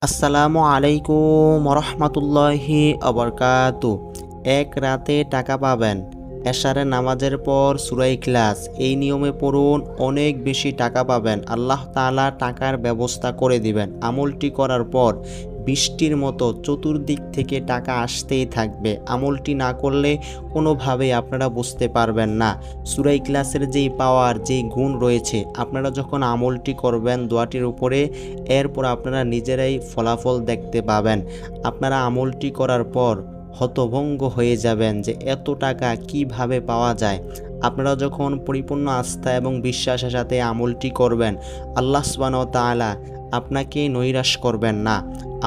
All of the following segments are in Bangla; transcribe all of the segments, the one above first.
আসসালামু আলাইকুম রহমতুল্লাহি আবরকাতু। এক রাতে টাকা পাবেন। এশারের নামাজের পর সূরা ইখলাস এই নিয়মে পড়ুন, অনেক বেশি টাকা পাবেন। আল্লাহ তাআলা টাকার ব্যবস্থা করে দিবেন। আমলটি করার পর বৃষ্টির মতো চতুর্দিক থেকে টাকা আসতেই থাকবে। আমলটি না করলে কোনোভাবেই আপনারা বুঝতে পারবেন না সূরা ইখলাসের যেই পাওয়ার, যেই গুণ রয়েছে। আপনারা যখন আমলটি করবেন দোয়াটির উপরে, এরপর আপনারা নিজেরাই ফলাফল দেখতে পাবেন। আপনারা আমলটি করার পর হতভম্ব হয়ে যাবেন যে এত টাকা কিভাবে পাওয়া যায়। আপনারা যখন পরিপূর্ণ আস্থা এবং বিশ্বাসের সাথে আমলটি করবেন, আল্লাহ সুবহানাহু ওয়া তাআলা আপনাকে নৈরাশ করবেন না।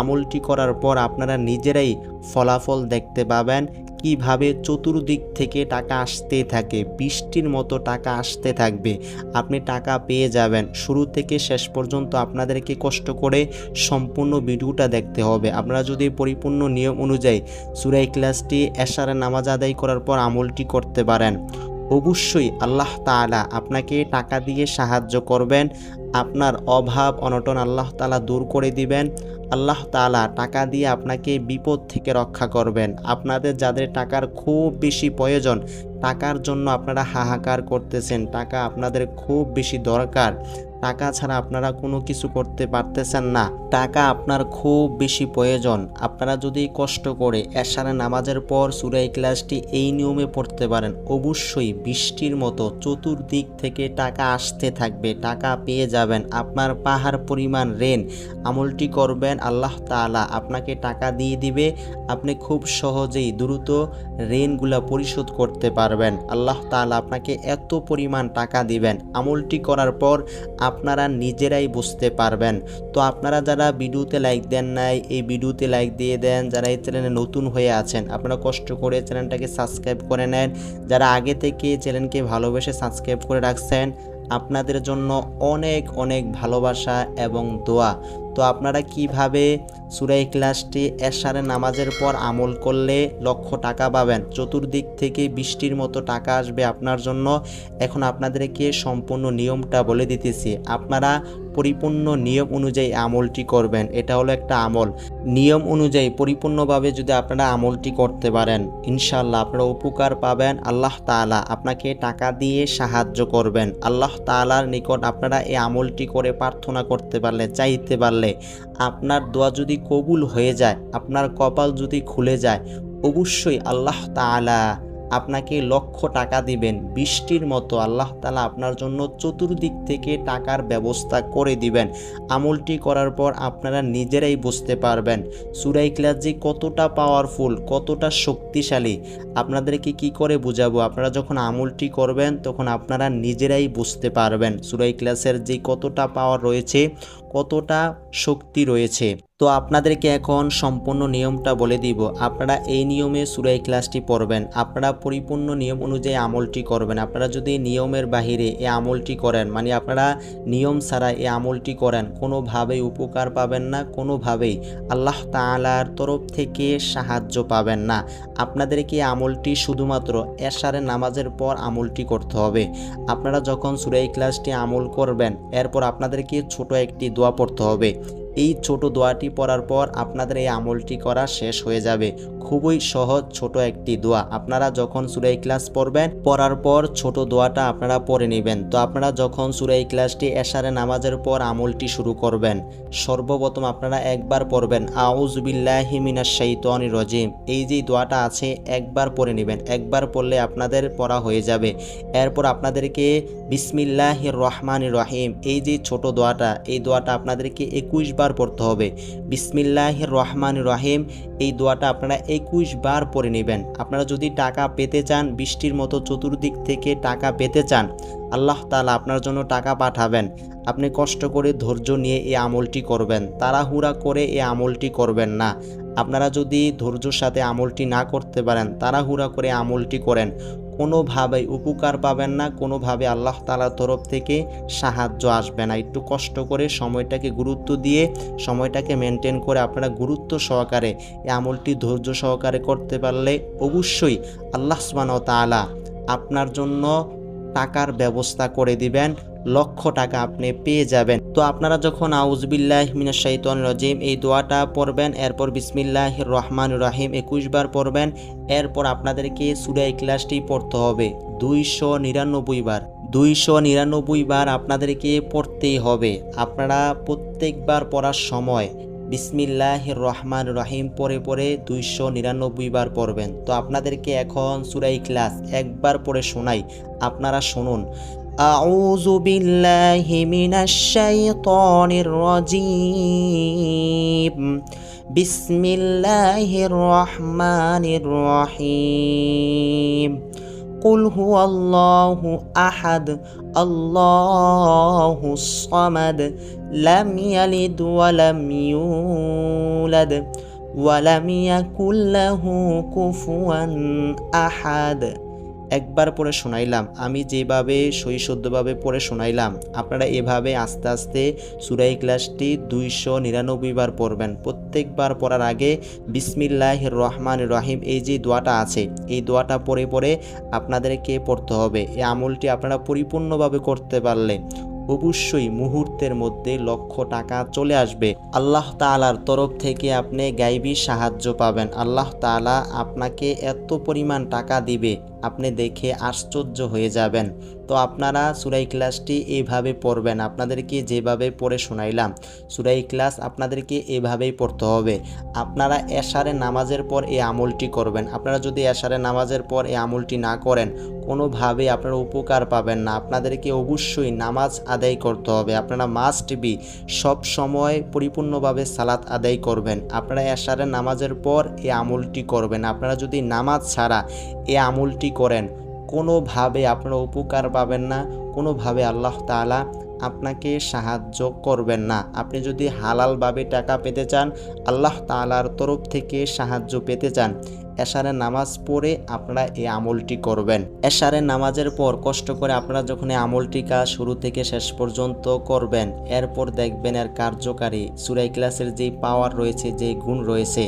আমলটি করার পর আপনারা নিজেরাই ফলাফল দেখতে পাবেন কিভাবে চতুর্দিক থেকে টাকা আসতে থাকে, বৃষ্টির মতো টাকা আসতে থাকবে। আপনি টাকা পেয়ে যাবেন। শুরু থেকে শেষ পর্যন্ত আপনাদেরকে কষ্ট করে সম্পূর্ণ ভিডিওটা দেখতে হবে। আপনারা যদি পরিপূর্ণ নিয়ম অনুযায়ী সূরা ইখলাসটি এশারের নামাজ আদায় করার পর আমলটি করতে পারেন, অবশ্যই আল্লাহ তাআলা আপনাকে টাকা দিয়ে সাহায্য করবেন। আপনার অভাব অনটন আল্লাহ তাআলা দূর করে দিবেন। আল্লাহ তাআলা টাকা দিয়ে আপনাকে বিপদ থেকে রক্ষা করবেন। আপনাদের যাদের টাকার খুব বেশি প্রয়োজন, টাকার জন্য আপনারা হাহাকার করতেছেন, টাকা আপনাদের খুব বেশি দরকার, টাকা ছাড়া আপনারা কোনো কিছু করতে পারতেছেন না, টাকা আপনার খুব বেশি প্রয়োজন। আপনারা যদি কষ্ট করে এশারের নামাজের পর সূরা ইখলাসটি এই নিয়মে পড়তে পারেন, অবশ্যই বৃষ্টির মতো চতুর্দিক থেকে টাকা আসতে থাকবে, টাকা পেয়ে যাবেন। আপনার পাহাড় পরিমাণ ঋণ। আমলটি করবেন, আল্লাহ তাআলা আপনাকে টাকা দিয়ে দিবে। আপনি খুব সহজেই দ্রুত ঋণগুলা পরিশোধ করতে পারবেন। আল্লাহ তাআলা আপনাকে এত পরিমাণ টাকা দিবেন। আমলটি করার পর আপনারা নিজেরাই বুঝতে পারবেন। তো আপনারা যারা ভিডিওতে লাইক দেন নাই, এই ভিডিওতে লাইক দিয়ে দেন। যারা এই চ্যানেলে নতুন হয়ে আছেন, আপনারা কষ্ট করে চ্যানেলটাকে সাবস্ক্রাইব করে নেন। যারা আগে থেকে চ্যানেলকে ভালোবেসে সাবস্ক্রাইব করে রাখছেন, আপনাদের জন্য অনেক অনেক ভালোবাসা এবং দোয়া। তো আপনারা কিভাবে সূরা ইখলাসটি এশারের নামাজের পর আমল করলে লক্ষ টাকা পাবেন, চতুর্দিক থেকে বৃষ্টির মতো টাকা আসবে আপনার জন্য, এখন আপনাদেরকে সম্পূর্ণ নিয়মটা বলে দিতেছি। আপনারা পরিপূর্ণ নিয়ম অনুযায়ী আমলটি করবেন। এটা হলো একটা আমল। নিয়ম অনুযায়ী পরিপূর্ণভাবে যদি আপনারা আমলটি করতে পারেন, ইনশাআল্লাহ আপনারা উপকার পাবেন। আল্লাহ তাআলা আপনাকে টাকা দিয়ে সাহায্য করবেন। আল্লাহ তাআলার নিকট আপনারা এই আমলটি করে প্রার্থনা করতে পারলে, চাইতে পারলে, আপনার দোয়া যদি কবুল হয়ে যায়, আপনার কপাল যদি খুলে যায়, অবশ্যই আল্লাহ তাআলা আপনাকে লক্ষ টাকা দিবেন। বৃষ্টির মতো আল্লাহ তাআলা আপনার জন্য চতুর্দিক থেকে টাকার ব্যবস্থা করে দিবেন। আমলটি করার পর আপনারা নিজেরাই বুঝতে পারবেন সূরা ইখলাস যে কতটা পাওয়ারফুল, কতটা শক্তিশালী। আপনাদেরকে কি করে বুঝাবো? আপনারা যখন আমলটি করবেন তখন আপনারা নিজেরাই বুঝতে পারবেন সূরা ইখলাসের যে কতটা পাওয়ার রয়েছে, কতটা শক্তি রয়েছে। তো আপনাদেরকে এখন সম্পূর্ণ নিয়মটা বলে দিব। আপনারা এই নিয়মে সূরা ইখলাসটি পড়বেন, আপনারা পরিপূর্ণ নিয়ম অনুযায়ী আমলটি করবেন। আপনারা যদি নিয়মের বাহিরে এই আমলটি করেন, মানে আপনারা নিয়ম ছাড়া এই আমলটি করেন, কোনোভাবেই উপকার পাবেন না, কোনোভাবেই আল্লাহ তাআলার তরফ থেকে সাহায্য পাবেন না। আপনাদেরকে আমলটি শুধুমাত্র এশারের নামাজের পর আমলটি করতে হবে। আপনারা যখন সূরা ইখলাসটি আমল করবেন, এরপর আপনাদেরকে ছোট একটি দোয়া পড়তে হবে। এই ছোট দোয়াটি পড়ার পর আপনাদের এই আমলটি করা শেষ হয়ে যাবে। খুবই সহজ ছোট একটি দোয়া। আপনারা যখন সূরা ইখলাস পড়বেন, পড়ার পর ছোট দোয়াটা আপনারা পড়ে নেবেন। তো আপনারা যখন সূরা ইখলাসটি এশারে নামাজের পর আমলটি শুরু করবেন, সর্বপ্রথম আপনারা একবার পড়বেন আউযু বিল্লাহি মিনাশ শাইতানির রাজিম। এই যে দোয়াটা আছে একবার পড়ে নেবেন। একবার পড়লে আপনাদের পড়া হয়ে যাবে। এরপর আপনাদেরকে বিসমিল্লাহির রহমানির রহিম, এই যে ছোট দোয়াটা, এই দোয়াটা আপনাদেরকে 21 বার পড়তে হবে। বিসমিল্লাহির রহমানির রহিম, এই দোয়াটা আপনারা 21 বার পড়ে নেবেন। আপনারা যদি টাকা পেতে চান, বৃষ্টির মতো চতুর্দিক থেকে টাকা পেতে চান, আল্লাহ তাআলা আপনার জন্য টাকা পাঠাবেন। আপনি কষ্ট করে ধৈর্য নিয়ে এই আমলটি করবেন, তাড়াহুড়া করে এই আমলটি করবেন না। আপনারা যদি ধৈর্যের সাথে আমলটি না করতে পারেন, তাড়াহুড়া করে আমলটি করেন, কোনোভাবেই উপকার পাবেন না, কোনোভাবে আল্লাহ তাআলার তরফ থেকে সাহায্য আসবে না। একটু কষ্ট করে সময়টাকে গুরুত্ব দিয়ে, সময়টাকে মেনটেন করে আপনারা গুরুত্ব সহকারে এই আমলটি ধৈর্য সহকারে করতে পারলে অবশ্যই আল্লাহ সুবহানাহু ওয়া তাআলা আপনার জন্য টাকার ব্যবস্থা করে দিবেন। লক্ষ টাকা আপনি পেয়ে যাবেন। তো আপনারা যখন আউযুবিল্লাহি মিনাশ শাইতানির রাজিম এই দোয়াটা পড়বেন, এরপর বিসমিল্লাহির রহমানির রহিম 21 বার পড়বেন, এরপর আপনাদেরকে সূরা ইখলাসটি পড়তে হবে 299 বার। 299 বার আপনাদেরকে পড়তেই হবে। আপনারা প্রত্যেকবার পড়ার সময় বিসমিল্লাহির রহমানির রহিম পড়ে পড়ে 299 বার পড়বেন। তো আপনাদেরকে এখন সূরা ইখলাস একবার পড়ে শোনাই, আপনারা শুনুন। আউযু বিল্লাহি মিনাশ শাইতানির রাজিম। বিসমিল্লাহির রহমানির রহিম। কুল হুয়াল্লাহু আহাদ আল্লাহুস সামাদ লাম ইয়ালিদ ওয়া লাম ইউলাদ ওয়া লাম ইয়াকুল লাহু কুফুয়ান আহাদ। একবার পড়ে শোনাইলাম, আমি যেভাবে সহিশুদ্ধভাবে পড়ে শোনাইলাম আপনারা এভাবে আস্তে আস্তে সূরা ইখলাসটি 299 বার পড়বেন। প্রত্যেকবার পড়ার আগে বিসমিল্লাহির রহমানির রহিম এই যে দোয়াটা আছে এই দোয়াটা পড়ে পড়ে আপনাদেরকে পড়তে হবে। এই আমলটি আপনারা পরিপূর্ণভাবে করতে পারলে অবশ্যই মুহূর্তের মধ্যে লক্ষ টাকা চলে আসবে। আল্লাহ তাআলার তরফ থেকে আপনি গায়বী সাহায্য পাবেন। আল্লাহ তাআলা আপনাকে এত পরিমাণ টাকা দিবে আপনি দেখে আশ্চর্য হয়ে যাবেন। তো আপনারা সূরা ইখলাসটি এইভাবে পড়বেন, আপনাদেরকে যেভাবে পড়ে শোনাইলাম সূরা ইখলাস আপনাদেরকে এভাবেই পড়তে হবে। আপনারা এশারের নামাজের পর এই আমলটি করবেন। আপনারা যদি এশারের নামাজের পর এই আমলটি না করেন কোনোভাবে আপনারা উপকার পাবেন না। আপনাদেরকে অবশ্যই নামাজ আদায় করতে হবে। আপনারা মাস্ট বি সব সময় পরিপূর্ণভাবে সালাত আদায় করবেন। আপনারা এশারের নামাজের পর এই আমলটি করবেন। আপনারা যদি নামাজ ছাড়া এই আমলটি করেন কোনোভাবে আপনারা উপকার পাবেন না, কোনোভাবে আল্লাহ তাআলা আপনাকে সাহায্য করবেন না। আপনি যদি হালালভাবে টাকা পেতে চান, আল্লাহ তাআলার তরফ থেকে সাহায্য পেতে চান, এশারের নামাজ পড়ে আপনারা এই আমলটি করবেন। এশারের নামাজের পর কষ্ট করে আপনারা যখন এই আমলটি কাজ শুরু থেকে শেষ পর্যন্ত করবেন, এরপর দেখবেন এর কার্যকারী সূরা ইখলাসের যেই পাওয়ার রয়েছে, যেই গুণ রয়েছে,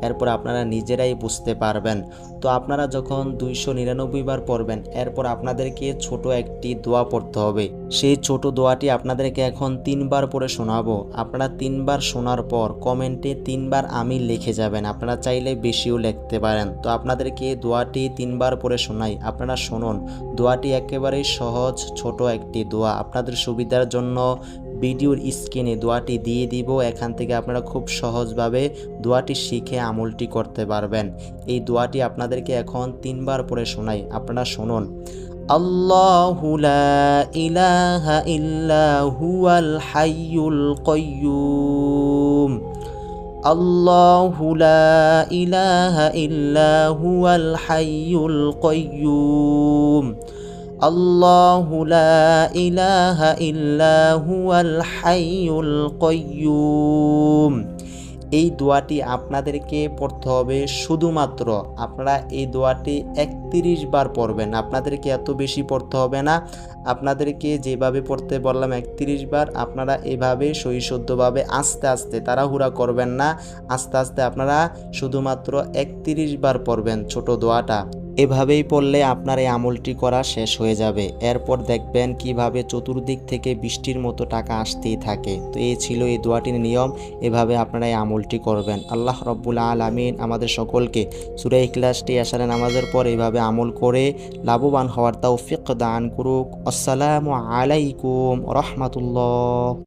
এরপর আপনারা নিজেরাই বুঝতে পারবেন। তো আপনারা যখন 299 বার পড়বেন এরপর আপনাদেরকে ছোট একটি দোয়া পড়তে হবে। সেই ছোট দোয়াটি আপনাদেরকে এখন 3 বার পড়ে শোনাবো। আপনারা 3 বার শোনার পর কমেন্টে 3 বার আমিন লিখে যাবেন। আপনারা চাইলে বেশিও লিখতে পারেন। তো আপনাদেরকে দোয়াটি 3 বার পড়ে শোনাই, আপনারা শুনুন। দোয়াটি একেবারেই সহজ ছোট একটি দোয়া। আপনাদের সুবিধার জন্য ভিডিওর স্ক্রিনে দোয়াটি দিয়ে দিব, এখান থেকে আপনারা খুব সহজভাবে দোয়াটি শিখে আমলটি করতে পারবেন। এই দোয়াটি আপনাদেরকে এখন 3 বার পড়ে শোনাই, আপনারা শুনুন। আল্লাহু লা ইলাহা ইল্লা হুয়াল হাইয়ুল কাইয়্যুম। আল্লাহু লা ইলাহা ইল্লা হুয়াল হাইয়ুল কাইয়্যুম। আল্লাহু লা ইলাহা ইল্লা হুয়াল হাইয়ুল কাইয়্যুম। এই দোয়াটি আপনাদেরকে পড়তে হবে শুধুমাত্র আপনারা এই দোয়াটি 31 বার পড়বেন। আপনাদেরকে এত বেশি পড়তে হবে না, আপনাদেরকে যেভাবে পড়তে বললাম 31 বার আপনারা এভাবে সহিশুদ্ধভাবে আস্তে আস্তে, তাড়াহুড়া করবেন না, আস্তে আস্তে আপনারা শুধুমাত্র 31 বার পড়বেন ছোট দোয়াটা। এভাবেই পড়লে আপনার এই আমলটি করা শেষ হয়ে যাবে। এরপর দেখবেন কিভাবে চতুর্দিক থেকে বৃষ্টির মতো টাকা আসতেই থাকে। তো এই ছিল এই দোয়াটির নিয়ম, এভাবে আপনারা এই আমলটি করবেন। আল্লাহ রব্বুল আলামিন আমাদের সকলকে সূরা ইখলাসটি এশারের নামাজের পর এইভাবে আমল করে লাভবান হওয়ার তৌফিক দান করুক। আসসালামু আলাইকুম রাহমাতুল্লাহ।